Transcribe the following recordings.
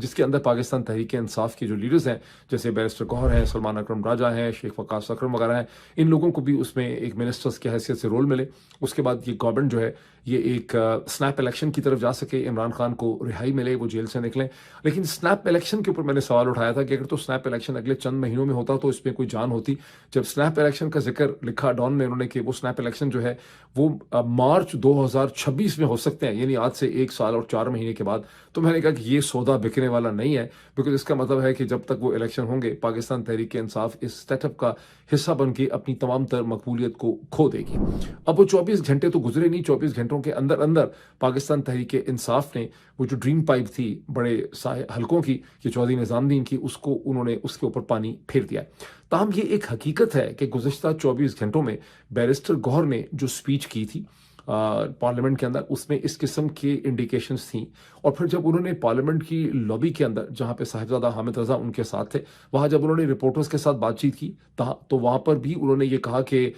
جس کے اندر پاکستان تحریک انصاف کے جو لیڈرز ہیں جیسے بیرسٹر گوہر ہیں، سلمان اکرم راجہ ہیں، شیخ وقاص اکرم وغیرہ ہیں، ان لوگوں کو بھی اس میں ایک منسٹرز کی حیثیت سے رول ملے. اس کے بعد یہ گورنمنٹ جو ہے یہ ایک سنیپ الیکشن کی طرف جا سکے، عمران خان کو رہائی ملے، وہ جیل سے نکلیں. لیکن سنیپ الیکشن کے اوپر میں نے سوال اٹھایا تھا کہ اگر تو سنیپ الیکشن اگلے چند مہینوں میں ہوتا تو اس میں کوئی جان ہوتی. جب سنیپ الیکشن کا ذکر لکھا ڈان نے انہوں نے کہ وہ سنیپ الیکشن جو ہے وہ مارچ 2026 میں ہو سکتے ہیں، یعنی آج سے 1 سال اور 4 مہینے کے بعد، تو میں نے کہا کہ یہ سودا بکنے والا نہیں ہے، بیکاز اس کا مطلب ہے کہ جب تک وہ الیکشن ہوں گے پاکستان تحریک انصاف اس سیٹ اپ کا حصہ بن کے اپنی تمام تر مقبولیت کو کھو دے گی. اب وہ 24 گھنٹے تو گزرے نہیں، 24 گھنٹوں کے اندر اندر پاکستان تحریک انصاف نے وہ جو ڈریم پائپ تھی بڑے حلقوں کی کہ چودھری نظام الدین کی، اس کو انہوں نے اس کے اوپر پانی پھیر دیا. تاہم یہ ایک حقیقت ہے کہ گزشتہ 24 گھنٹوں میں بیرسٹر گوہر نے جو سپیچ کی تھی پارلیمنٹ کے اندر، اس میں اس قسم کے انڈیکیشنز تھیں. اور پھر جب انہوں نے پارلیمنٹ کی لابی کے اندر جہاں پہ صاحبزادہ حامد رضا ان کے ساتھ تھے، وہاں جب انہوں نے رپورٹرز کے ساتھ بات چیت کی تو وہاں پر بھی انہوں نے یہ کہا کہ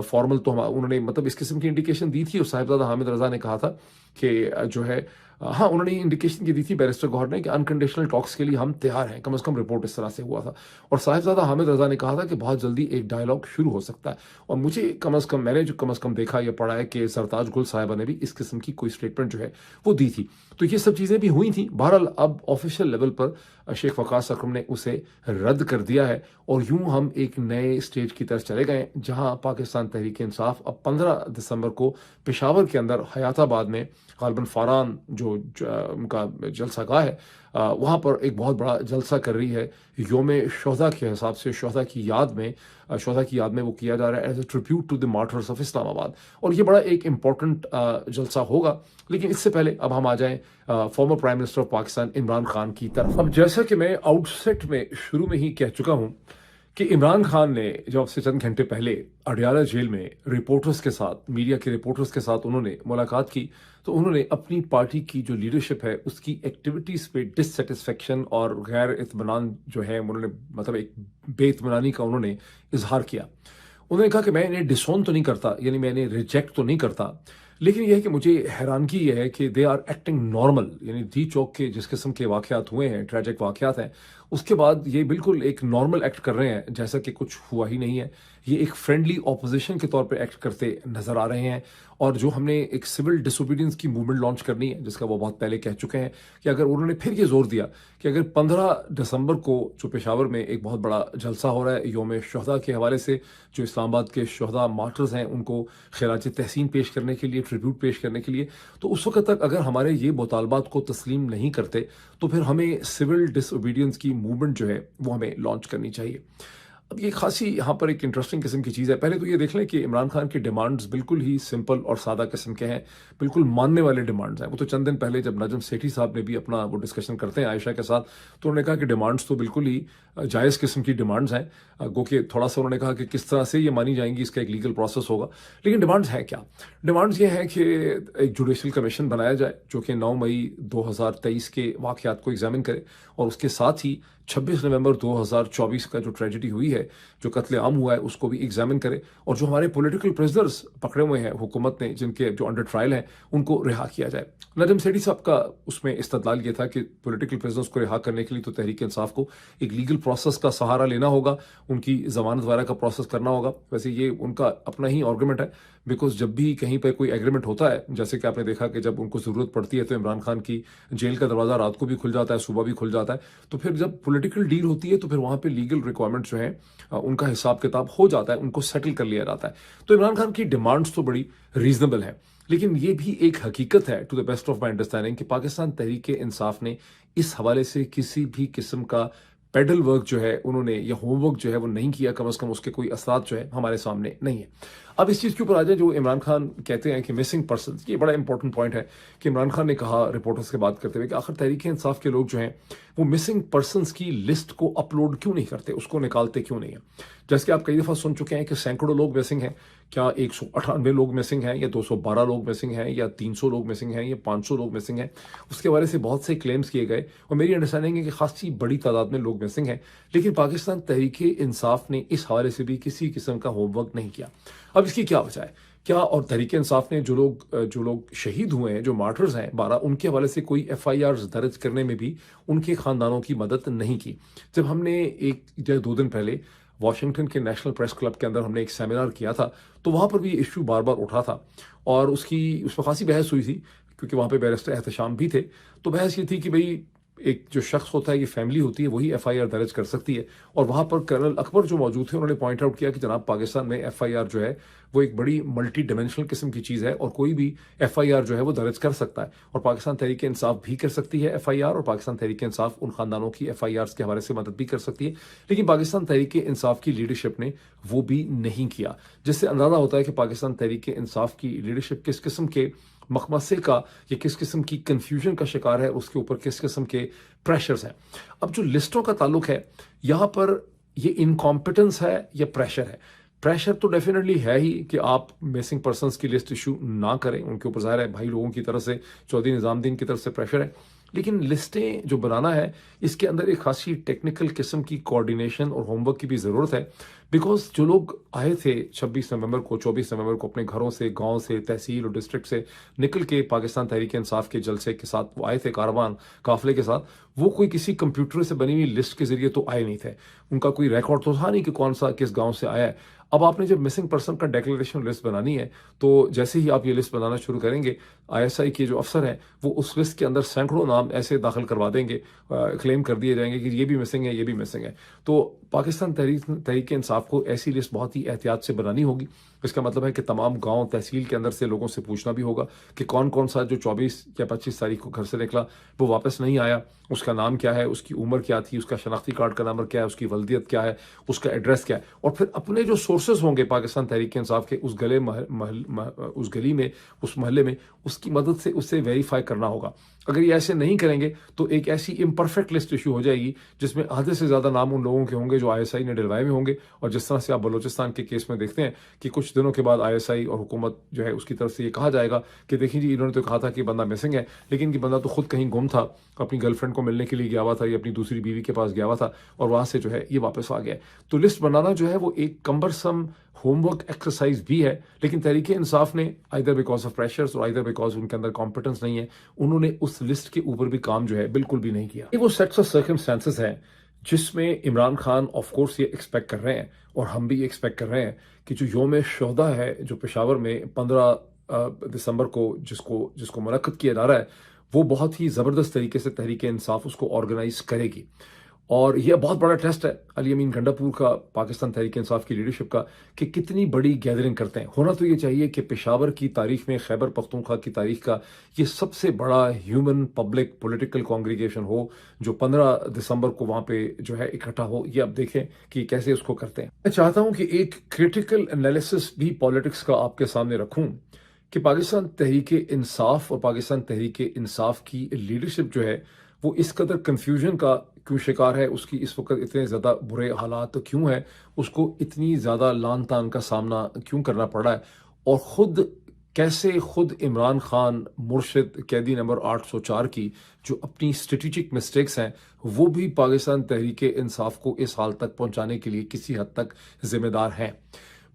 فارمل تو انہوں نے مطلب اس قسم کی انڈیکیشن دی تھی، اور صاحبزادہ حامد رضا نے کہا تھا کہ جو ہے ہاں انہوں نے انڈیکیشن کی دی تھی بیرسٹر گوہر نے کہ انکنڈیشنل ٹاکس کے لیے ہم تیار ہیں، کم از کم رپورٹ اس طرح سے ہوا تھا. اور صاحبزادہ حامد رضا نے کہا تھا کہ بہت جلدی ایک ڈائلاگ شروع ہو سکتا ہے. اور مجھے میں نے جو کم از کم دیکھا یا پڑھا ہے کہ سرتاج گل صاحبہ نے بھی اس قسم کی کوئی اسٹیٹمنٹ جو ہے وہ دی تھی. تو یہ سب چیزیں بھی ہوئی تھیں. بہرحال اب آفیشیل لیول پر شیخ وقاص اکرم نے اسے رد کر دیا ہے، اور یوں ہم ایک نئے اسٹیج کی طرف چلے گئے جہاں پاکستان تحریک انصاف اب 15 دسمبر کو پشاور کے اندر حیات آباد میں غالباً فاران جو ان کا جلسہ گاہ ہے وہاں پر ایک بہت بڑا جلسہ کر رہی ہے. یوم شہداء کے حساب سے شہداء کی یاد میں وہ کیا جا رہا ہے as a tribute to the martyrs of Islamabad, اور یہ بڑا ایک امپورٹنٹ جلسہ ہوگا. لیکن اس سے پہلے اب ہم آ جائیں former prime minister of Pakistan Imran Khan کی طرف. اب جیسا کہ میں آؤٹ سیٹ میں شروع میں ہی کہہ چکا ہوں کہ عمران خان نے جب سے چند گھنٹے پہلے اڈیالہ جیل میں رپورٹرز کے ساتھ، میڈیا کے رپورٹرز کے ساتھ انہوں نے ملاقات کی، تو انہوں نے اپنی پارٹی کی جو لیڈرشپ ہے اس کی ایکٹیویٹیز پہ ڈس سیٹسفیکشن اور غیر اطمینان جو ہے انہوں نے مطلب ایک بے اطمینانی کا انہوں نے اظہار کیا. انہوں نے کہا کہ میں انہیں ڈسون تو نہیں کرتا، یعنی میں انہیں ریجیکٹ تو نہیں کرتا، لیکن یہ ہے کہ مجھے حیرانگی یہ ہے کہ دے آر ایکٹنگ نارمل. یعنی دی چوک کے جس قسم کے واقعات ہوئے ہیں، ٹریجک واقعات ہیں، اس کے بعد یہ بالکل ایک نارمل ایکٹ کر رہے ہیں جیسا کہ کچھ ہوا ہی نہیں ہے. یہ ایک فرینڈلی اپوزیشن کے طور پہ ایکٹ کرتے نظر آ رہے ہیں. اور جو ہم نے ایک سول ڈس اوبیڈینس کی موومنٹ لانچ کرنی ہے جس کا وہ بہت پہلے کہہ چکے ہیں کہ اگر انہوں نے پھر یہ زور دیا کہ اگر 15 دسمبر کو جو پشاور میں ایک بہت بڑا جلسہ ہو رہا ہے یوم شہداء کے حوالے سے، جو اسلام آباد کے شہداء مارٹرز ہیں ان کو خراج تحسین پیش کرنے کے لیے، ٹریبیوٹ پیش کرنے کے لیے، تو اس وقت تک اگر ہمارے یہ مطالبات کو تسلیم نہیں کرتے تو پھر ہمیں سول ڈس اوبیڈینس کی موومنٹ جو ہے وہ ہمیں لانچ کرنی چاہیے. اب یہ خاصی یہاں پر ایک انٹرسٹنگ قسم کی چیز ہے. پہلے تو یہ دیکھ لیں کہ عمران خان کی ڈیمانڈز بالکل ہی سمپل اور سادہ قسم کے ہیں، بالکل ماننے والے ڈیمانڈز ہیں. وہ تو چند دن پہلے جب نجم سیٹھی صاحب نے بھی اپنا وہ ڈسکشن کرتے ہیں عائشہ کے ساتھ، تو انہوں نے کہا کہ ڈیمانڈز تو بالکل ہی جائز قسم کی ڈیمانڈز ہیں. گو کہ تھوڑا سا انہوں نے کہا کہ کس طرح سے یہ مانی جائیں گی، اس کا ایک لیگل پروسیس ہوگا. لیکن ڈیمانڈز ہیں کیا؟ ڈیمانڈز یہ ہیں کہ ایک جوڈیشل کمیشن بنایا جائے جو کہ 9 مئی 2023 کے واقعات کو ایگزامن کرے، اور اس کے ساتھ ہی 26 نومبر 2024 کا جو ٹریجڈی ہوئی ہے، جو قتل عام ہوا ہے، اس کو بھی ایگزامن کرے، اور جو ہمارے پولیٹیکل پریزنرز پکڑے ہوئے ہیں حکومت نے، جن کے جو انڈر ٹرائل ہیں، ان کو رہا کیا جائے. نجم سیٹھی صاحب کا اس میں استدلال یہ تھا کہ پولیٹیکل پریزنرز کو رہا کرنے کے لیے تو تحریک انصاف کو ایک لیگل پروسیس کا سہارا لینا ہوگا، ان کی ضمانت وغیرہ کا پروسیس کرنا ہوگا. ویسے یہ ان کا اپنا ہی آرگومنٹ ہے، بیکاز جب بھی کہیں پہ کوئی ایگریمنٹ ہوتا ہے، جیسے کہ آپ نے دیکھا کہ جب ان کو ضرورت پڑتی ہے تو عمران خان کی جیل کا دروازہ رات کو بھی کھل جاتا ہے، صبح بھی کھل جاتا ہے. تو پھر جب پولیٹیکل ڈیل ہوتی ہے تو پھر وہاں پہ لیگل ریکوائرمنٹ جو ہیں ان کا حساب کتاب ہو جاتا ہے، ان کو سیٹل کر لیا جاتا ہے. تو عمران خان کی ڈیمانڈز تو بڑی ریزنیبل ہیں، لیکن یہ بھی ایک حقیقت ہے to the best of my understanding کہ پاکستان تحریک انصاف نے اس حوالے سے کسی بھی قسم کا پیڈل ورک جو ہے انہوں نے یا ہوم ورک جو ہے وہ نہیں کیا. کم از کم اس کے کوئی اثرات جو ہے ہمارے سامنے نہیں ہے. اب اس چیز کے اوپر آ جائے جو عمران خان کہتے ہیں کہ مسنگ پرسنز، یہ بڑا امپورٹنٹ پوائنٹ ہے کہ عمران خان نے کہا رپورٹرز سے بات کرتے ہوئے کہ آخر تحریک انصاف کے لوگ جو ہیں وہ مسنگ پرسنز کی لسٹ کو اپلوڈ کیوں نہیں کرتے، اس کو نکالتے کیوں نہیں ہیں. جیسے کہ آپ کئی دفعہ سن چکے ہیں کہ سینکڑوں لوگ مسنگ ہیں. کیا 198 لوگ مسنگ ہیں، یا 212 لوگ مسنگ ہیں، یا 300 لوگ مسنگ ہیں، یا 500 لوگ مسنگ ہیں؟ اس کے بارے سے بہت سے کلیمز کیے گئے، اور میری انڈرسٹینڈنگ ہے کہ خاصی بڑی تعداد میں لوگ مسنگ ہیں. لیکن پاکستان تحریک انصاف نے اس حوالے سے بھی کسی قسم کا ہوم ورک نہیں کیا. اب اس کی کیا وجہ ہے؟ کیا اور تحریک انصاف نے جو لوگ شہید ہوئے ہیں، جو مارٹرز ہیں 12، ان کے حوالے سے کوئی ایف آئی آرز درج کرنے میں بھی ان کے خاندانوں کی مدد نہیں کی؟ جب ہم نے ایک یا 2 دن پہلے واشنگٹن کے نیشنل پریس کلب کے اندر ہم نے ایک سیمینار کیا تھا، تو وہاں پر بھی ایشو بار بار اٹھا تھا، اور اس پر خاصی بحث ہوئی تھی، کیونکہ وہاں پہ بیرسٹر احتشام بھی تھے۔ تو بحث یہ تھی کہ بھئی ایک جو شخص ہوتا ہے، یہ فیملی ہوتی ہے، وہی ایف آئی آر درج کر سکتی ہے، اور وہاں پر کرنل اکبر جو موجود تھے، انہوں نے پوائنٹ آؤٹ کیا کہ جناب پاکستان میں ایف آئی آر جو ہے وہ ایک بڑی ملٹی ڈائمینشنل قسم کی چیز ہے، اور کوئی بھی ایف آئی آر جو ہے وہ درج کر سکتا ہے، اور پاکستان تحریک انصاف بھی کر سکتی ہے ایف آئی آر، اور پاکستان تحریک انصاف ان خاندانوں کی ایف آئی آرز کے حوالے سے مدد بھی کر سکتی ہے، لیکن پاکستان تحریک انصاف کی لیڈرشپ نے وہ بھی نہیں کیا، جس سے اندازہ ہوتا ہے کہ پاکستان تحریک انصاف کی لیڈرشپ کس قسم کے مخمصے کا یا کس قسم کی کنفیوژن کا شکار ہے، اس کے اوپر کس قسم کے پریشرز ہیں۔ اب جو لسٹوں کا تعلق ہے، یہاں پر یہ انکمپیٹنس ہے یا پریشر ہے؟ پریشر تو ڈیفینیٹلی ہے ہی کہ آپ مسنگ پرسنس کی لسٹ ایشو نہ کریں، ان کے اوپر ظاہر ہے بھائی لوگوں کی طرف سے، چودھری نظام الدین کی طرف سے پریشر ہے، لیکن لسٹیں جو بنانا ہے اس کے اندر ایک خاصی ٹیکنیکل قسم کی کوارڈینیشن اور ہوم ورک کی بھی ضرورت ہے، بیکاز جو لوگ آئے تھے 26 نومبر کو 24 نومبر کو اپنے گھروں سے، گاؤں سے، تحصیل اور ڈسٹرکٹ سے نکل کے پاکستان تحریک انصاف کے جلسے کے ساتھ وہ آئے تھے، کاروان قافلے کے ساتھ، وہ کوئی کسی کمپیوٹر سے بنی ہوئی لسٹ کے ذریعے تو آئے نہیں تھے، ان کا کوئی ریکارڈ تو تھا نہیں کہ کون سا کس گاؤں سے آیا ہے۔ اب آپ نے جب مسنگ پرسن کا ڈیکلریشن لسٹ بنانی ہے، تو جیسے ہی آپ یہ لسٹ بنانا شروع کریں گے، آئی ایس آئی کے جو افسر ہیں وہ اس لسٹ کے اندر سینکڑوں نام ایسے داخل کروا دیں گے، کلیم کر دیے جائیں گے کہ یہ بھی مسنگ ہے، یہ بھی مسنگ ہے۔ تو پاکستان تحریک انصاف کو ایسی لسٹ بہت ہی احتیاط سے بنانی ہوگی۔ اس کا مطلب ہے کہ تمام گاؤں تحصیل کے اندر سے لوگوں سے پوچھنا بھی ہوگا کہ کون کون سا جو 24 یا 25 تاریخ کو گھر سے نکلا وہ واپس نہیں آیا، اس کا نام کیا ہے، اس کی عمر کیا تھی، اس کا شناختی کارڈ کا نمبر کیا ہے، اس کی ولدیت کیا ہے، اس کا ایڈریس کیا ہے، اور پھر اپنے جو سورسز ہوں گے پاکستان تحریک انصاف کے اس اس گلی میں، اس محلے میں، اس کی مدد سے اسے ویریفائی کرنا ہوگا۔ اگر یہ ایسے نہیں کریں گے تو ایک ایسی امپرفیکٹ لسٹ ایشو ہو جائے گی جس میں آدھے سے زیادہ نام ان لوگوں کے ہوں گے جو آئی ایس آئی نے ڈلوائے ہوئے ہوں گے، اور جس طرح سے آپ بلوچستان کے کیس میں دیکھتے ہیں کہ کچھ دنوں کے بعد آئی ایس آئی اور حکومت جو ہے اس کی طرف سے یہ کہا جائے گا کہ دیکھیں جی انہوں نے تو کہا تھا کہ بندہ مسنگ ہے، لیکن کہ بندہ تو خود کہیں گم تھا، اپنی گرل فرینڈ کو ملنے کے لیے گیا ہوا تھا یا اپنی دوسری بیوی کے پاس گیا ہوا تھا، اور وہاں سے جو ہے یہ واپس آ گیا۔ تو لسٹ بنانا جو ہے وہ ایک کمبرسم ہوم ورک ایکسرسائز بھی ہے، لیکن تحریک انصاف نے آئدر بیکاز آف پریشرز اور آئدر بیکاز ان کے اندر کمپیٹنس نہیں ہے، انہوں نے اس لسٹ کے اوپر بھی کام جو ہے بالکل بھی نہیں کیا۔ یہ وہ سیٹس آف سرکمسٹانسز ہیں جس میں عمران خان آف کورس یہ ایکسپیکٹ کر رہے ہیں، اور ہم بھی یہ ایکسپیکٹ کر رہے ہیں کہ جو یوم شہداء ہے جو پشاور میں 15 دسمبر کو جس کو منعقد کیا جا رہا ہے، وہ بہت ہی زبردست طریقے سے تحریک انصاف اس کو آرگنائز کرے گی، اور یہ بہت بڑا ٹیسٹ ہے علی امین گنڈا پور کا، پاکستان تحریک انصاف کی لیڈرشپ کا، کہ کتنی بڑی گیدرنگ کرتے ہیں۔ ہونا تو یہ چاہیے کہ پشاور کی تاریخ میں، خیبر پختونخوا کی تاریخ کا یہ سب سے بڑا ہیومن پبلک پولیٹیکل کانگریگیشن ہو جو 15 دسمبر کو وہاں پہ جو ہے اکٹھا ہو۔ یہ اب دیکھیں کہ کیسے اس کو کرتے ہیں۔ میں چاہتا ہوں کہ ایک کریٹیکل انالیسس بھی پالیٹکس کا آپ کے سامنے رکھوں کہ پاکستان تحریک انصاف اور پاکستان تحریک انصاف کی لیڈرشپ جو ہے وہ اس قدر کنفیوژن کا کیوں شکار ہے، اس کی اس وقت اتنے زیادہ برے حالات کیوں ہیں، اس کو اتنی زیادہ لان تان کا سامنا کیوں کرنا پڑ رہا ہے، اور خود عمران خان مرشد قیدی نمبر 804 کی جو اپنی اسٹریٹجک مسٹیکس ہیں وہ بھی پاکستان تحریک انصاف کو اس حال تک پہنچانے کے لیے کسی حد تک ذمہ دار ہیں۔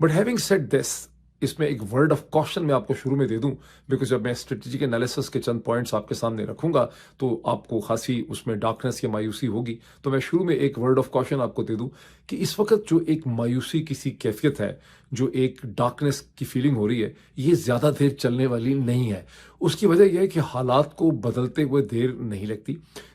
بٹ ہیونگ سیڈ دس، اس میں ایک ورڈ آف کاشن میں آپ کو شروع میں دے دوں، بیکاز جب میں اسٹریٹجک انالیسس کے چند پوائنٹس آپ کے سامنے رکھوں گا تو آپ کو خاصی اس میں ڈارکنس یا مایوسی ہوگی، تو میں شروع میں ایک ورڈ آف کاشن آپ کو دے دوں کہ اس وقت جو ایک مایوسی کسی کیفیت ہے، جو ایک ڈارکنس کی فیلنگ ہو رہی ہے، یہ زیادہ دیر چلنے والی نہیں ہے۔ اس کی وجہ یہ ہے کہ حالات کو بدلتے ہوئے دیر نہیں لگتی۔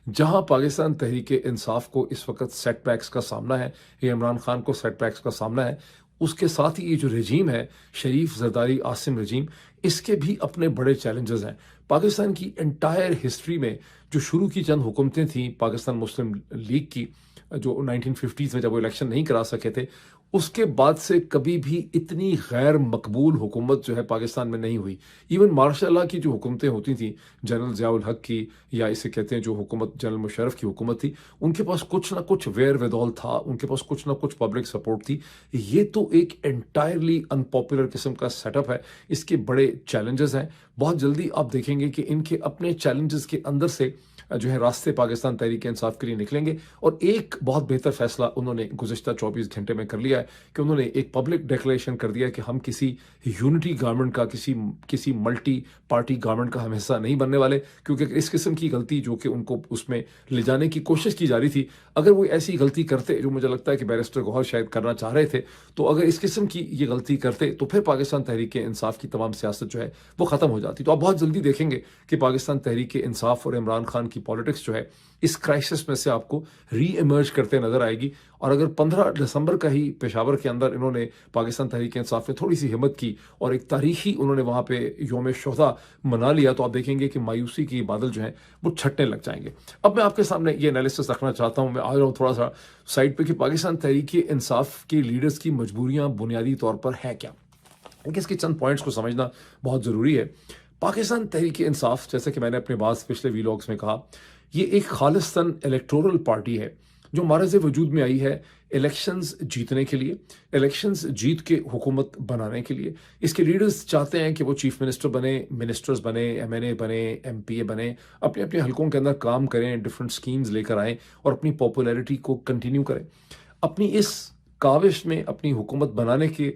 جہاں پاکستان تحریک انصاف کو اس وقت سیٹ بیکس کا سامنا ہے، یا عمران خان کو سیٹ بیکس کا سامنا ہے، اس کے ساتھ ہی یہ جو رجیم ہے، شریف زرداری عاصم رجیم، اس کے بھی اپنے بڑے چیلنجز ہیں۔ پاکستان کی انٹائر ہسٹری میں جو شروع کی چند حکومتیں تھیں پاکستان مسلم لیگ کی، جو 1950s میں جب وہ الیکشن نہیں کرا سکے تھے، اس کے بعد سے کبھی بھی اتنی غیر مقبول حکومت جو ہے پاکستان میں نہیں ہوئی۔ ایون ماشاء اللہ کی جو حکومتیں ہوتی تھیں، جنرل ضیاء الحق کی، یا اسے کہتے ہیں جو حکومت جنرل مشرف کی حکومت تھی، ان کے پاس کچھ نہ کچھ ویئر ودول تھا، ان کے پاس کچھ نہ کچھ پبلک سپورٹ تھی۔ یہ تو ایک انٹائرلی ان پاپولر قسم کا سیٹ اپ ہے، اس کے بڑے چیلنجز ہیں۔ بہت جلدی آپ دیکھیں گے کہ ان کے اپنے چیلنجز کے اندر سے جو ہے راستے پاکستان تحریک انصاف کے لیے نکلیں گے. اور ایک بہت بہتر فیصلہ انہوں نے گزشتہ 24 گھنٹے میں کر لیا ہے کہ انہوں نے ایک پبلک ڈیکلیریشن کر دیا کہ ہم کسی یونٹی گورنمنٹ کا کسی ملٹی پارٹی گورنمنٹ کا ہم حصہ نہیں بننے والے, کیونکہ اس قسم کی غلطی جو کہ ان کو اس میں لے جانے کی کوشش کی جا رہی تھی, اگر وہ ایسی غلطی کرتے جو مجھے لگتا ہے کہ بیرسٹر گوہر شاید کرنا چاہ رہے تھے, تو اگر اس قسم کی یہ غلطی کرتے تو پھر پاکستان تحریک انصاف کی تمام سیاست جو ہے وہ ختم ہو جاتی. تو آپ بہت جلدی دیکھیں گے کہ پاکستان تحریک انصاف اور عمران خان کی پالیٹکس جو ہے اس کرائسس میں سے آپ کو ری ایمرج کرتے نظر آئے گی. اور اگر 15 دسمبر کا ہی پشاور کے اندر انہوں نے پاکستان تحریک انصاف نے تھوڑی سی ہمت کی اور ایک تاریخی انہوں نے وہاں پہ یوم شہداء منا لیا, تو آپ دیکھیں گے کہ مایوسی کی بادل جو ہیں وہ چھٹنے لگ جائیں گے. اب میں آپ کے سامنے یہ انالیسس رکھنا چاہتا ہوں, میں آ رہا ہوں تھوڑا سا سائڈ پہ, کہ پاکستان تحریک انصاف کے لیڈرز کی مجبوریاں بنیادی طور پر ہے کیا. اس کے چند پوائنٹس کو سمجھنا بہت ضروری ہے. پاکستان تحریک انصاف, جیسا کہ میں نے اپنے بعض پچھلے ویلاگس میں کہا, یہ ایک خالصتاً الیکٹورل پارٹی ہے جو معرض وجود میں آئی ہے الیکشنز جیتنے کے لیے, الیکشنز جیت کے حکومت بنانے کے لیے. اس کے لیڈرز چاہتے ہیں کہ وہ چیف منسٹر بنے, منسٹرز بنے, ایم این اے بنے, ایم پی اے بنے, اپنے اپنے حلقوں کے اندر کام کریں, ڈفرینٹ سکیمز لے کر آئیں اور اپنی پاپولیرٹی کو کنٹینیو کریں. اپنی اس کاوش میں اپنی حکومت بنانے کے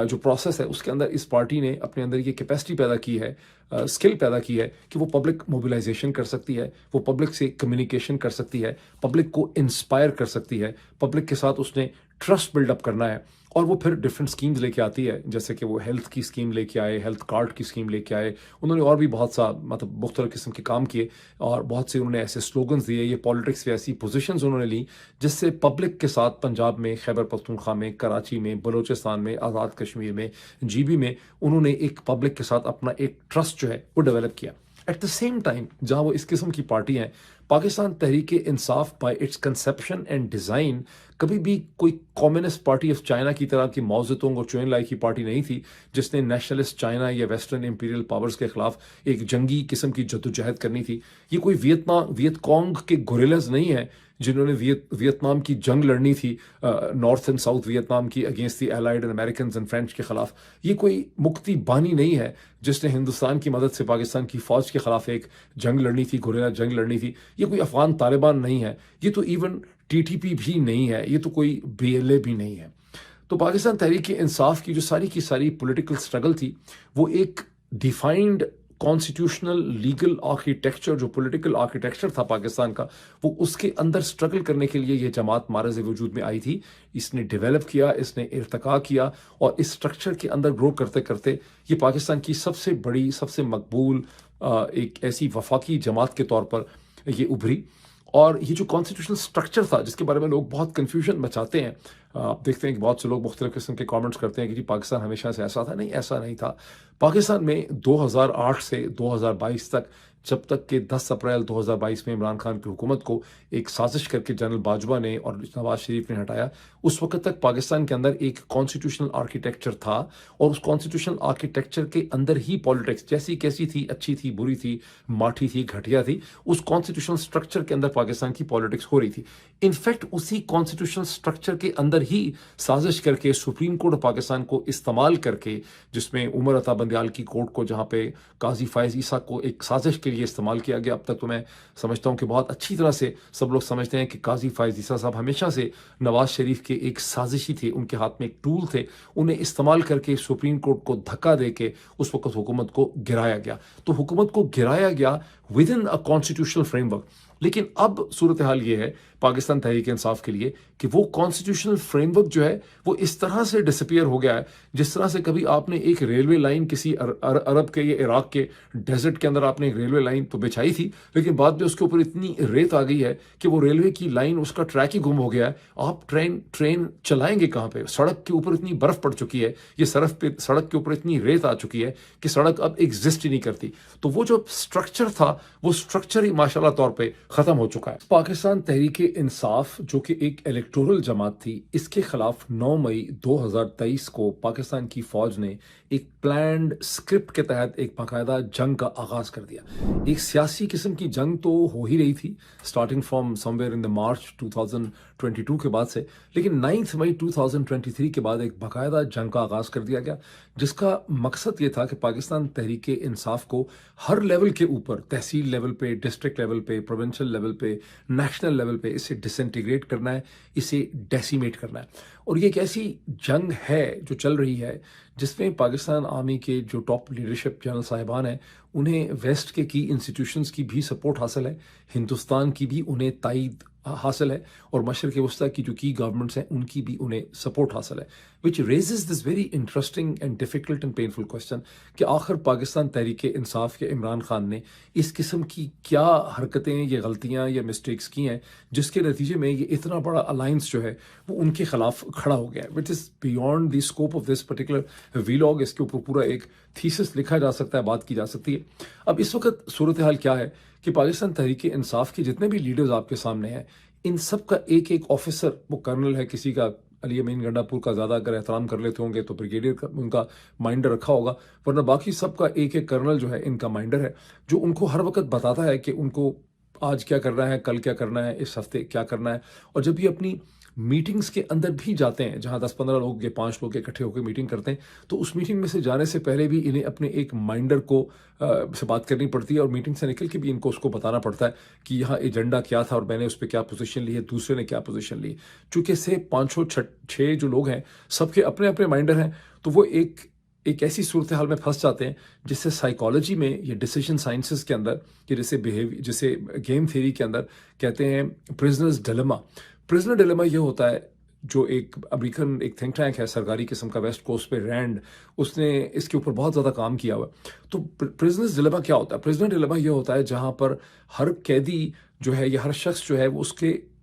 جو پروسیس ہے اس کے اندر اس پارٹی نے اپنے اندر یہ کیپیسٹی پیدا کی ہے, اسکل پیدا کی ہے کہ وہ پبلک موبلائزیشن کر سکتی ہے, وہ پبلک سے کمیونیکیشن کر سکتی ہے, پبلک کو انسپائر کر سکتی ہے, پبلک کے ساتھ اس نے ٹرسٹ بلڈ اپ کرنا ہے. اور وہ پھر ڈفرینٹ سکیمز لے کے آتی ہے, جیسے کہ وہ ہیلتھ کی سکیم لے کے آئے, ہیلتھ کارڈ کی سکیم لے کے آئے. انہوں نے اور بھی بہت سا مختلف قسم کے کام کیے اور بہت سے انہوں نے ایسے سلوگنز دیے. یہ پالیٹکس میں ایسی پوزیشنز انہوں نے لی جس سے پبلک کے ساتھ پنجاب میں, خیبر پختونخوا میں, کراچی میں, بلوچستان میں, آزاد کشمیر میں, جی بی میں انہوں نے ایک پبلک کے ساتھ اپنا ایک ٹرسٹ جو ہے وہ ڈیولپ کیا. ایٹ دا سیم ٹائم جہاں وہ اس قسم کی پارٹی ہیں, Pakistan Tehreek Insaf by it's conception and design کبھی بھی کوئی کمیونسٹ پارٹی آف چائنا کی طرح کی موزتوں اور چوئن لائی کی پارٹی نہیں تھی جس نے نیشنلسٹ چائنا یا ویسٹرن امپیریل پاورز کے خلاف ایک جنگی قسم کی جدوجہد کرنی تھی. یہ کوئی ویت کانگ کے گوریلاز نہیں ہیں جنہوں نے ویتنام کی جنگ لڑنی تھی, نارتھ اینڈ ساؤتھ ویتنام کی against the allied and Americans and French کے خلاف. یہ کوئی مکتی بانی نہیں ہے جس نے ہندوستان کی مدد سے پاکستان کی فوج کے خلاف ایک جنگ لڑنی تھی, گوریلا جنگ لڑنی تھی. یہ کوئی افغان طالبان نہیں ہے, یہ تو ایون ٹی ٹی پی بھی نہیں ہے, یہ تو کوئی بی ایل اے بھی نہیں ہے. تو پاکستان تحریک انصاف کی جو ساری کی ساری پولیٹیکل سٹرگل تھی وہ ایک ڈیفائنڈ کانسٹیٹیوشنل لیگل آرکیٹیکچر, جو پولیٹیکل آرکیٹیکچر تھا پاکستان کا, وہ اس کے اندر سٹرگل کرنے کے لیے یہ جماعت معرض وجود میں آئی تھی. اس نے ڈیولپ کیا, اس نے ارتقا کیا اور اس سٹرکچر کے اندر گرو کرتے کرتے یہ پاکستان کی سب سے بڑی, سب سے مقبول ایک ایسی وفاقی جماعت کے طور پر یہ ابھری. اور یہ جو کانسٹیٹیوشنل سٹرکچر تھا جس کے بارے میں لوگ بہت کنفیوژن مچاتے ہیں, آپ دیکھتے ہیں کہ بہت سے لوگ مختلف قسم کے کامنٹس کرتے ہیں کہ جی پاکستان ہمیشہ سے ایسا تھا. نہیں, ایسا نہیں تھا. پاکستان میں 2008 سے 2022 تک, جب تک کہ 10 اپریل 2022 میں عمران خان کی حکومت کو ایک سازش کر کے جنرل باجوہ نے اور نواز شریف نے ہٹایا, اس وقت تک پاکستان کے اندر ایک کانسٹیٹیوشنل آرکیٹیکچر تھا. اور اس کانسٹیٹیوشنل آرکیٹیکچر کے اندر ہی پالیٹکس جیسی کیسی تھی, اچھی تھی, بری تھی, ماٹھی تھی, گھٹیا تھی, اس کانسٹیٹیوشنل سٹرکچر کے اندر پاکستان کی پالیٹکس ہو رہی تھی. انفیکٹ اسی کانسٹیٹیوشنل سٹرکچر کے اندر ہی سازش کر کے سپریم کورٹ پاکستان کو استعمال کر کے, جس میں عمر عطا بندیال کی کورٹ کو, جہاں پہ قاضی فائز عیسیٰ کو ایک سازش کے لیے استعمال کیا گیا. اب تک تو میں سمجھتا ہوں کہ بہت اچھی طرح سے سب لوگ سمجھتے ہیں کہ قاضی فائز عیسیٰ صاحب ہمیشہ سے نواز شریف کے ایک سازشی تھے, ان کے ہاتھ میں ایک ٹول تھے, انہیں استعمال کر کے سپریم کورٹ کو دھکا دے کے اس وقت حکومت کو گرایا گیا. تو حکومت کو گرایا گیا with in a constitutional frame work. لیکن اب صورتحال یہ ہے پاکستان تحریک انصاف کے لیے کہ وہ کانسٹیٹیوشنل فریم ورک جو ہے وہ اس طرح سے ڈسپیئر ہو گیا ہے جس طرح سے کبھی آپ نے ایک ریلوے لائن کسی عرب کے یا عراق کے ڈیزرٹ کے اندر آپ نے ایک ریلوے لائن تو بچھائی تھی, لیکن بعد میں اس کے اوپر اتنی ریت آ گئی ہے کہ وہ ریلوے کی لائن, اس کا ٹریک ہی گم ہو گیا ہے. آپ ٹرین چلائیں گے کہاں پہ؟ سڑک کے اوپر اتنی برف پڑ چکی ہے, یہ سڑک کے اوپر اتنی ریت آ چکی ہے کہ سڑک اب ایگزسٹ ہی نہیں کرتی. تو وہ جو سٹرکچر تھا وہ سٹرکچر ہی ماشاء اللہ طور پہ ختم ہو چکا ہے. پاکستان تحریک انصاف جو کہ ایک الیکٹورل جماعت تھی, اس کے خلاف 9 مئی 2023 کو پاکستان کی فوج نے ایک پلانڈ اسکرپٹ کے تحت ایک باقاعدہ جنگ کا آغاز کر دیا. ایک سیاسی قسم کی جنگ تو ہو ہی رہی تھی اسٹارٹنگ فرام سم ویئر ان دا مارچ 2022 کے بعد سے, لیکن 9 مئی 2023 کے بعد ایک باقاعدہ جنگ کا آغاز کر دیا گیا جس کا مقصد یہ تھا کہ پاکستان تحریک انصاف کو ہر لیول کے اوپر, تحصیل لیول پہ، ڈسٹرکٹ لیول پہ، پروونشل لیول پہ، نیشنل لیول پہ اسے ڈس انٹیگریٹ کرنا ہے، اسے ڈیسیمیٹ کرنا ہے۔ اور یہ ایک ایسی جنگ ہے جو چل رہی ہے جس میں پاکستان آرمی کے جو ٹاپ لیڈرشپ جنرل صاحبان ہیں انہیں ویسٹ کے کی انسٹیٹیوشنز کی بھی سپورٹ حاصل ہے، ہندوستان کی بھی انہیں تائید حاصل ہے، اور مشرق وسطیٰ کی جو کی گورنمنٹس ہیں ان کی بھی انہیں سپورٹ حاصل ہے، which raises this very interesting and difficult and painful question کہ آخر پاکستان تحریک انصاف کے عمران خان نے اس قسم کی کیا حرکتیں یا غلطیاں یا مسٹیکس کی ہیں جس کے نتیجے میں یہ اتنا بڑا الائنس جو ہے وہ ان کے خلاف کھڑا ہو گیا ہے، which is beyond the scope of this particular vlog. اس کے اوپر پورا ایک تھیسس لکھا جا سکتا ہے، بات کی جا سکتی ہے۔ اب اس وقت صورتحال کیا ہے کہ پاکستان تحریک انصاف کے جتنے بھی لیڈرز آپ کے سامنے ہیں ان سب کا ایک ایک آفیسر، وہ کرنل ہے، کسی کا علی امین گنڈا پور کا زیادہ اگر احترام کر لیتے ہوں گے تو بریگیڈیئر کا ان کا مائنڈر رکھا ہوگا، ورنہ باقی سب کا ایک ایک کرنل جو ہے ان کا مائنڈر ہے، جو ان کو ہر وقت بتاتا ہے کہ ان کو آج کیا کرنا ہے، کل کیا کرنا ہے، اس ہفتے کیا کرنا ہے۔ اور جب یہ اپنی میٹنگز کے اندر بھی جاتے ہیں جہاں 10-15 لوگ یا 5 لوگ اکٹھے ہو کے میٹنگ کرتے ہیں تو اس میٹنگ میں سے جانے سے پہلے بھی انہیں اپنے ایک مائنڈر کو سے بات کرنی پڑتی ہے، اور میٹنگ سے نکل کے بھی ان کو اس کو بتانا پڑتا ہے کہ یہاں ایجنڈا کیا تھا اور میں نے اس پہ کیا پوزیشن لی ہے، دوسرے نے کیا پوزیشن لی۔ چونکہ سے 5-6 جو لوگ ہیں سب کے اپنے اپنے مائنڈر ہیں، تو وہ ایک ایسی صورتحال میں پھنس جاتے ہیں جس سے سائیکالوجی میں یا ڈیسیجن سائنسز کے اندر، کہ جسے گیم تھیوری کے اندر کہتے ہیں پرزنرز ڈیلیما۔ پرزنر ڈیلیما یہ ہوتا ہے، جو ایک امریکن ایک تھنک ٹینک ہے سرکاری قسم کا ویسٹ کوسٹ پہ، رینڈ، اس نے اس کے اوپر بہت زیادہ کام کیا ہوا ہے۔ تو پرزنرز ڈیلیما کیا ہوتا ہے؟ پرزنر ڈیلیما یہ ہوتا ہے جہاں پر ہر قیدی جو ہے یا ہر شخص جو ہے وہ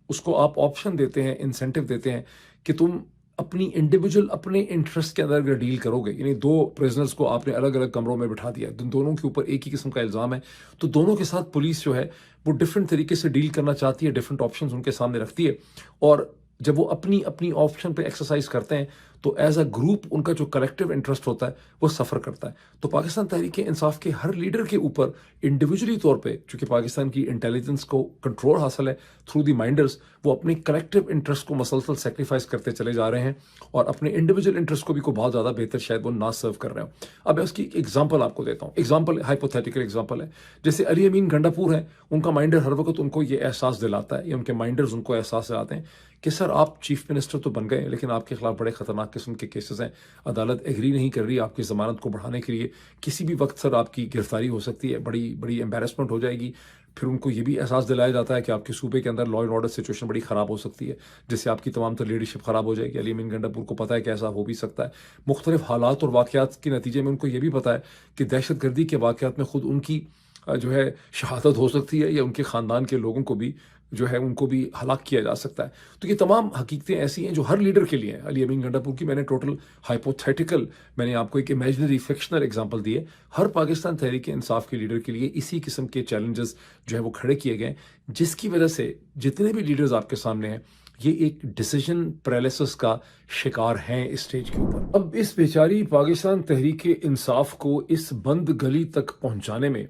اس کو آپ آپشن دیتے ہیں، انسینٹیو دیتے ہیں کہ تم اپنی انڈیویجول اپنے انٹرسٹ کے اندر اگر ڈیل کرو گے، یعنی 2 پریزنرز کو آپ نے الگ الگ کمروں میں بٹھا دیا، دونوں کے اوپر ایک ہی قسم کا الزام ہے، تو دونوں کے ساتھ پولیس جو ہے وہ ڈفرینٹ طریقے سے ڈیل کرنا چاہتی ہے، ڈفرینٹ آپشنز ان کے سامنے رکھتی ہے، اور جب وہ اپنی آپشن پہ ایکسرسائز کرتے ہیں تو ایز اے گروپ ان کا جو کلیکٹیو انٹرسٹ ہوتا ہے وہ سفر کرتا ہے۔ تو پاکستان تحریک انصاف کے ہر لیڈر کے اوپر انڈیویجولی طور پہ، چونکہ پاکستان کی انٹیلیجنس کو کنٹرول حاصل ہے تھرو دی مائنڈرز، وہ اپنے کلیکٹیو انٹرسٹ کو مسلسل سیکریفائز کرتے چلے جا رہے ہیں اور اپنے انڈیویجول انٹرسٹ کو بھی بہت زیادہ بہتر شاید وہ نہ سرو کر رہے ہوں۔ اب میں اس کی ایگزامپل آپ کو دیتا ہوں، ایگزامپل ہائپوتھیٹیکل ایگزامپل ہے، جیسے علی امین گنڈا پور ہیں، ان کا مائنڈر ہر وقت ان کو یہ احساس دلاتا ہے، یا ان کے مائنڈرز ان کو احساس دلاتے ہیں کہ سر آپ چیف منسٹر تو بن گئے لیکن آپ کے خلاف بڑے خطرناک قسم کے کیسز ہیں، عدالت ایگری نہیں کر رہی آپ کی ضمانت کو بڑھانے کے لیے، کسی بھی وقت سر آپ کی گرفتاری ہو سکتی ہے، بڑی امبیرسمنٹ ہو جائے گی۔ پھر ان کو یہ بھی احساس دلایا جاتا ہے کہ آپ کے صوبے کے اندر لا اینڈ آرڈر سچویشن بڑی خراب ہو سکتی ہے، جس سے آپ کی تمام تر لیڈرشپ خراب ہو جائے گی۔ علی امین گنڈا پور کو پتہ ہے کہ ایسا ہو بھی سکتا ہے، مختلف حالات اور واقعات کے نتیجے میں ان کو یہ بھی پتہ ہے کہ دہشت گردی کے واقعات میں خود ان کی جو ہے شہادت ہو سکتی ہے، یا ان کے خاندان کے لوگوں کو بھی جو ہے ان کو بھی ہلاک کیا جا سکتا ہے۔ تو یہ تمام حقیقتیں ایسی ہیں جو ہر لیڈر کے لیے ہیں۔ علی امین گنڈا پور کی میں نے ٹوٹل ہائپوتھیٹیکل، میں نے آپ کو ایک امیجنری فکشنل ایگزامپل دی ہے، ہر پاکستان تحریک انصاف کے لیڈر کے لیے اسی قسم کے چیلنجز جو ہے وہ کھڑے کیے گئے، جس کی وجہ سے جتنے بھی لیڈرز آپ کے سامنے ہیں یہ ایک ڈیسیجن پیرالسس کا شکار ہیں اس سٹیج کے اوپر۔ اب اس بیچاری پاکستان تحریک انصاف کو اس بند گلی تک پہنچانے میں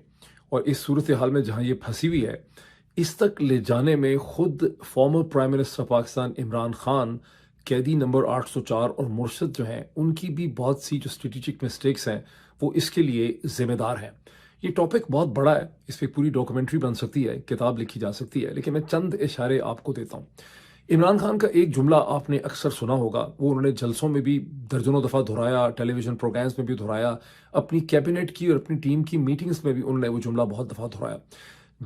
اور اس صورتحال میں جہاں یہ پھنسی ہوئی ہے اس تک لے جانے میں خود former prime minister Pakistan Imran Khan, قیدی نمبر 804 اور مرشد جو ہیں ان کی بھی بہت سی جو اسٹریٹجک مسٹیکس ہیں وہ اس کے لیے ذمہ دار ہیں۔ یہ ٹاپک بہت بڑا ہے، اس پہ پوری ڈاکومنٹری بن سکتی ہے، کتاب لکھی جا سکتی ہے، لیکن میں چند اشارے آپ کو دیتا ہوں۔ عمران خان کا ایک جملہ آپ نے اکثر سنا ہوگا، وہ انہوں نے جلسوں میں بھی درجنوں دفعہ دہرایا، ٹیلی ویژن پروگرامز میں بھی دہرایا، اپنی کیبنٹ کی اور اپنی ٹیم کی میٹنگز میں بھی انہوں نے وہ جملہ بہت دفعہ دہرایا۔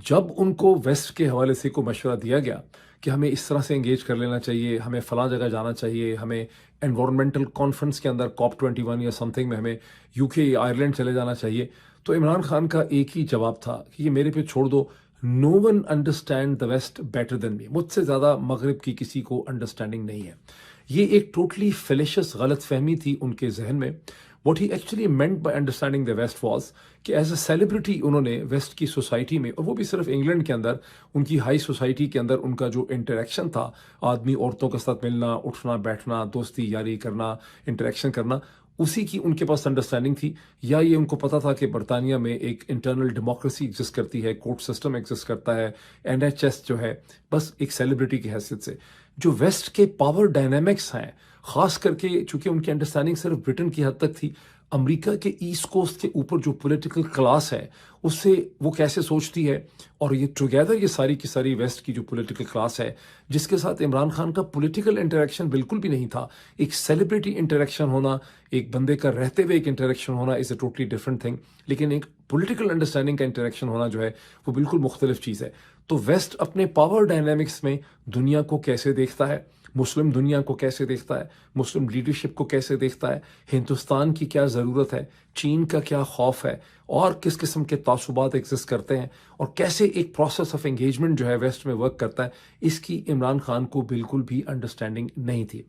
جب ان کو ویسٹ کے حوالے سے کوئی مشورہ دیا گیا کہ ہمیں اس طرح سے انگیج کر لینا چاہیے، ہمیں فلاں جگہ جانا چاہیے، ہمیں انوائرمنٹل کانفرنس کے اندر COP 21 یا سم تھنگ میں ہمیں UK یا آئرلینڈ چلے جانا چاہیے، تو عمران خان کا ایک ہی جواب تھا کہ یہ میرے پہ چھوڑ دو، no one understand the west better than me, مجھ سے زیادہ مغرب کی کسی کو انڈرسٹینڈنگ نہیں ہے۔ یہ ایک ٹوٹلی فیلیشس غلط فہمی تھی ان کے ذہن میں۔ What he actually meant by understanding the West was کہ ایز اے سیلیبریٹی انہوں نے ویسٹ کی سوسائٹی میں، اور وہ بھی صرف انگلینڈ کے اندر، ان کی ہائی سوسائٹی کے اندر ان کا جو انٹریکشن تھا، آدمی عورتوں کے ساتھ ملنا، اٹھنا بیٹھنا، دوستی یاری کرنا، انٹریکشن کرنا، اسی کی ان کے پاس انڈرسٹینڈنگ تھی، یا یہ ان کو پتا تھا کہ برطانیہ میں ایک انٹرنل ڈیموکریسی ایگزسٹ کرتی ہے، کورٹ سسٹم ایگزسٹ کرتا ہے، NHS جو ہے، بس ایک سیلیبریٹی کی حیثیت سے۔ جو ویسٹ کے پاور ڈائنامکس ہیں، خاص کر کے چونکہ ان کی انڈرسٹینڈنگ صرف برٹن کی حد تک تھی، امریکہ کے ایسٹ کوسٹ کے اوپر جو پولیٹیکل کلاس ہے اس سے وہ کیسے سوچتی ہے، اور یہ ٹوگیدر یہ ساری کی ساری ویسٹ کی جو پولیٹیکل کلاس ہے جس کے ساتھ عمران خان کا پولیٹیکل انٹریکشن بالکل بھی نہیں تھا. ایک سیلیبریٹی انٹریکشن ہونا، ایک بندے کا رہتے ہوئے ایک انٹریکشن ہونا از اے ٹوٹلی ڈفرنٹ تھنگ، لیکن ایک پولیٹیکل انڈرسٹینڈنگ کا انٹریکشن ہونا جو ہے وہ بالکل مختلف چیز ہے. تو ویسٹ اپنے پاور ڈائنامکس میں دنیا کو کیسے دیکھتا ہے، مسلم دنیا کو کیسے دیکھتا ہے، مسلم لیڈرشپ کو کیسے دیکھتا ہے، ہندوستان کی کیا ضرورت ہے، چین کا کیا خوف ہے، اور کس قسم کے تعصبات ایگزسٹ کرتے ہیں، اور کیسے ایک پروسیس آف انگیجمنٹ جو ہے ویسٹ میں ورک کرتا ہے، اس کی عمران خان کو بالکل بھی انڈرسٹینڈنگ نہیں تھی.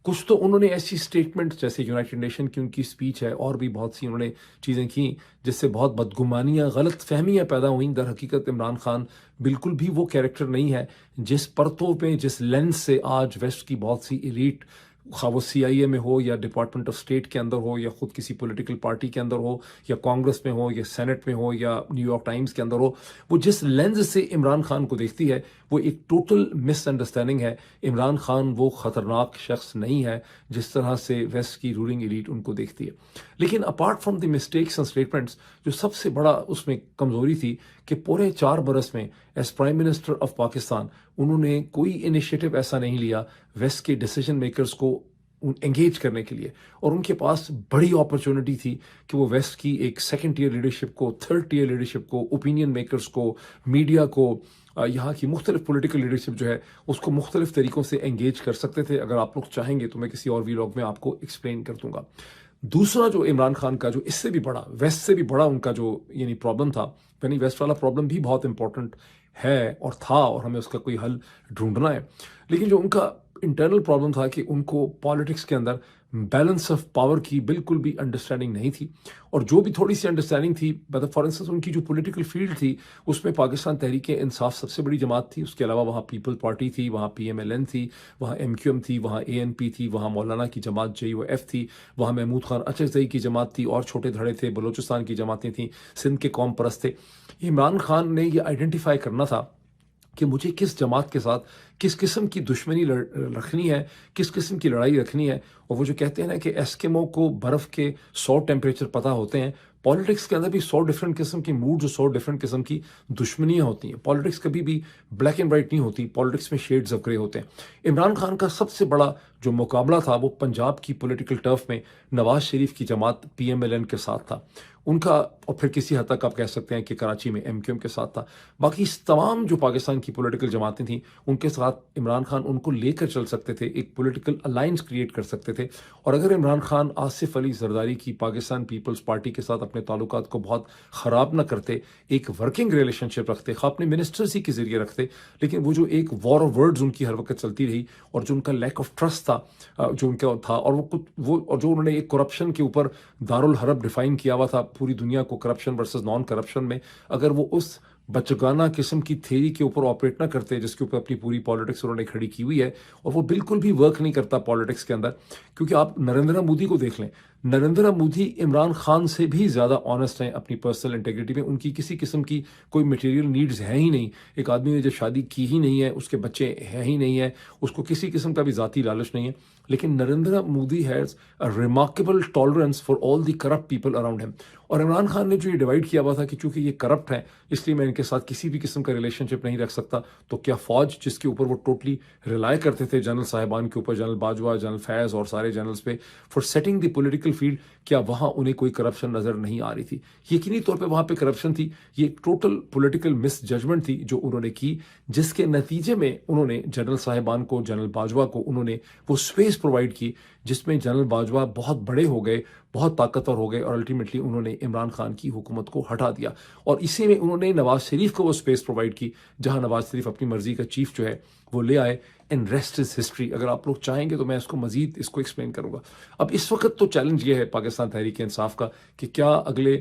کچھ تو انہوں نے ایسی سٹیٹمنٹ جیسے یونائٹڈ نیشن کی ان کی سپیچ ہے، اور بھی بہت سی انہوں نے چیزیں کیں جس سے بہت بدگمانیاں، غلط فہمیاں پیدا ہوئیں. در حقیقت عمران خان بالکل بھی وہ کیریکٹر نہیں ہے جس پرتوں پہ، جس لینس سے آج ویسٹ کی بہت سی ایلیٹ، خواہ وہ سی آئی اے میں ہو یا ڈپارٹمنٹ آف اسٹیٹ کے اندر ہو یا خود کسی پولیٹیکل پارٹی کے اندر ہو یا کانگریس میں ہو یا سینٹ میں ہو یا نیو یارک ٹائمز کے اندر ہو، وہ جس لینز سے عمران خان کو دیکھتی ہے وہ ایک ٹوٹل مس انڈرسٹینڈنگ ہے. عمران خان وہ خطرناک شخص نہیں ہے جس طرح سے ویسٹ کی رولنگ ایلیٹ ان کو دیکھتی ہے. لیکن apart from the mistakes and statements, جو سب سے بڑا اس میں کمزوری تھی کہ پورے 4 برس میں as prime minister of Pakistan انہوں نے کوئی انیشیٹو ایسا نہیں لیا ویسٹ کے ڈیسیجن میکرز کو انگیج کرنے کے لیے. اور ان کے پاس بڑی اپرچونٹی تھی کہ وہ ویسٹ کی ایک سیکنڈ ٹیئر لیڈرشپ کو، تھرڈ ٹیئر لیڈرشپ کو، اوپینین میکرز کو، میڈیا کو، یہاں کی مختلف پولیٹیکل لیڈرشپ جو ہے اس کو مختلف طریقوں سے انگیج کر سکتے تھے. اگر آپ لوگ چاہیں گے تو میں کسی اور ویلاگ میں آپ کو ایکسپلین کر دوں گا. دوسرا جو عمران خان کا جو اس سے بھی بڑا، ویسٹ سے بھی بڑا ان کا جو یعنی پرابلم تھا، یعنی ویسٹ والا پرابلم بھی بہت امپورٹنٹ ہے اور تھا اور ہمیں اس کا کوئی حل ڈھونڈنا ہے، لیکن جو ان کا انٹرنل پرابلم تھا کہ ان کو پالیٹکس کے اندر بیلنس آف پاور کی بالکل بھی انڈرسٹینڈنگ نہیں تھی. اور جو بھی تھوڑی سی انڈرسٹینڈنگ تھی، مطلب فار انسٹنس ان کی جو پولیٹیکل فیلڈ تھی اس میں پاکستان تحریک انصاف سب سے بڑی جماعت تھی، اس کے علاوہ وہاں پیپل پارٹی تھی، وہاں پی ایم ایل این تھی، وہاں ایم کیو ایم تھی، وہاں اے این پی تھی، وہاں مولانا کی جماعت جے او ایف تھی، وہاں محمود خان اچکزئی کی جماعت تھی، اور چھوٹے دھڑے تھے، بلوچستان کی جماعتیں تھیں، سندھ کے قوم پرست تھے. عمران خان نے یہ آئیڈینٹیفائی کرنا تھا کہ مجھے کس جماعت کے ساتھ کس قسم کی دشمنی رکھنی ہے، کس قسم کی لڑائی رکھنی ہے. اور وہ جو کہتے ہیں نا کہ ایسکیمو کو برف کے 100 ٹیمپریچر پتہ ہوتے ہیں، پالیٹکس کے اندر بھی 100 ڈفرینٹ قسم کی موڈز اور 100 ڈفرینٹ قسم کی دشمنیاں ہوتی ہیں. پالیٹکس کبھی بھی بلیک اینڈ وائٹ نہیں ہوتی، پالیٹکس میں شیڈز آف گرے ہوتے ہیں. عمران خان کا سب سے بڑا جو مقابلہ تھا وہ پنجاب کی پولیٹیکل ٹرف میں نواز شریف کی جماعت پی ایم ایل این کے ساتھ تھا ان کا، اور پھر کسی حد تک آپ کہہ سکتے ہیں کہ کراچی میں ایم کیو ایم کے ساتھ تھا. باقی تمام جو پاکستان کی پولیٹیکل جماعتیں تھیں ان کے ساتھ عمران خان ان کو لے کر چل سکتے تھے، ایک پولیٹیکل الائنس کریٹ کر سکتے تھے. اور اگر عمران خان آصف علی زرداری کی پاکستان پیپلز پارٹی کے ساتھ اپنے تعلقات کو بہت خراب نہ کرتے، ایک ورکنگ ریلیشن شپ رکھتے، خواہ اپنے منسٹرز ہی کے ذریعے رکھتے، لیکن وہ جو ایک وار آف ورڈز ان کی ہر وقت چلتی رہی، اور جو ان کا لیک آف ٹرسٹ تھا جو ان کا تھا، اور اور جو انہوں نے ایک کرپشن کے اوپر دارالحرب ڈیفائن کیا ہوا تھا پوری دنیا کو، کرپشن ورسز نان کرپشن میں، اگر وہ اس بچگانہ قسم کی تھیری کے اوپر آپریٹ نہ کرتے جس کے اوپر اپنی پوری پالیٹکس انہوں نے کھڑی کی ہوئی ہے، اور وہ بالکل بھی ورک نہیں کرتا پالیٹکس کے اندر. کیونکہ آپ نریندر مودی کو دیکھ لیں، نریندر مودی عمران خان سے بھی زیادہ آنیسٹ ہیں اپنی پرسنل انٹیگریٹی میں. ان کی کسی قسم کی کوئی مٹیریل نیڈز ہے ہی نہیں. ایک آدمی نے جو شادی کی ہی نہیں ہے، اس کے بچے ہیں ہی نہیں ہیں، اس کو کسی قسم کا بھی ذاتی لالچ نہیں ہے. لیکن Narendra Modi has a remarkable tolerance for all the corrupt people around ہم. اور عمران خان نے جو یہ ڈیوائڈ کیا ہوا تھا کہ چونکہ یہ کرپٹ ہیں اس لیے میں ان کے ساتھ کسی بھی قسم کا ریلیشن شپ نہیں رکھ سکتا، تو کیا فوج جس کے اوپر وہ ٹوٹلی ریلائی کرتے تھے، جنرل صاحبان کے اوپر، جنرل باجوہ، جنرل فیض اور سارے جنرلز پہ for setting the political field, کیا وہاں انہیں کوئی کرپشن نظر نہیں آ رہی تھی؟ یقینی طور پہ وہاں پہ کرپشن تھی. یہ ٹوٹل پولیٹیکل مس ججمنٹ تھی جو انہوں نے کی، جس کے نتیجے میں انہوں نے جنرل صاحبان کو، جنرل باجوہ کو انہوں نے وہ اسپیس پرووائڈ کی جس میں جنرل باجوہ بہت بڑے ہو گئے، بہت طاقتور ہو گئے، اور الٹیمیٹلی انہوں نے عمران خان کی حکومت کو ہٹا دیا. اور اسی میں انہوں نے نواز شریف کو وہ اسپیس پرووائڈ کی جہاں نواز شریف اپنی مرضی کا چیف جو ہے وہ لے آئے. And rest is history. اگر آپ لوگ چاہیں گے تو میں اس کو مزید ایکسپلین کروں گا. اب اس وقت تو چیلنج یہ ہے پاکستان تحریک انصاف کا کہ کیا اگلے